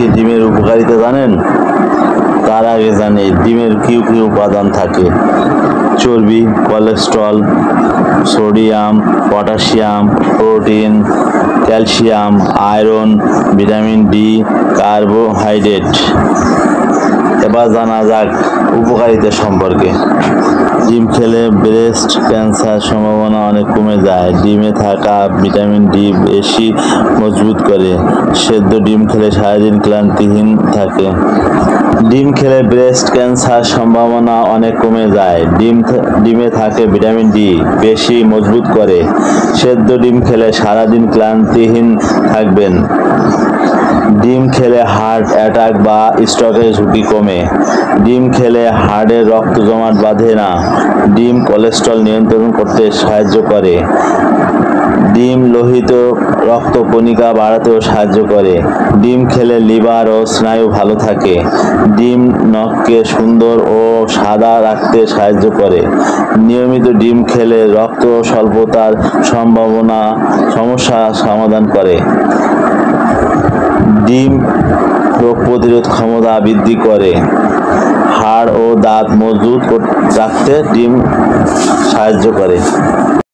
কি ডিমের উপকারিতা জানেন? তার আগে জানি ডিমের কি কি উপাদান থাকে। চর্বি, cholesterol, sodium, potassium, protein, calcium, iron, vitamin D, carbohydrate. এবার জানা যাক উপকারিতা সম্পর্কে। ডিম খেলে ব্রেস্ট ক্যান্সার সম্ভাবনা অনেক কমে যায়। ডিমে থাকা ভিটামিন ডি বেশি মজবুত করে। সেদ্ধ ডিম খেলে সারাদিন ক্লান্তিহীন থাকে। ডিম খেলে ব্রেস্ট ক্যান্সার সম্ভাবনা অনেক কমে যায়। ডিমে থাকে ভিটামিন ডি বেশি মজবুত করে। সেদ্ধ ডিম খেলে সারাদিন ক্লান্তিহীন থাকবেন। ডিম খেলে হার্ট অ্যাটাক বা স্ট্রোকের ঝুঁকি কমে। ডিম খেলে হার্টে রক্ত জমাট বাঁধে না। ডিম কোলেস্ট্রল নিয়ন্ত্রণ করতে সাহায্য করে। ডিম লোহিত রক্তকণিকা বাড়াতেও সাহায্য করে। ডিম খেলে লিভার ও স্নায়ু ভালো থাকে। ডিম নখকে সুন্দর ও সাদা রাখতে সাহায্য করে। নিয়মিত ডিম খেলে রক্ত স্বল্পতার সমস্যা সমাধান করে। ডিম রোগ প্রতিরোধ ক্ষমতা বৃদ্ধি করে। হাড় ও দাঁত মজবুত রাখতে ডিম সাহায্য করে।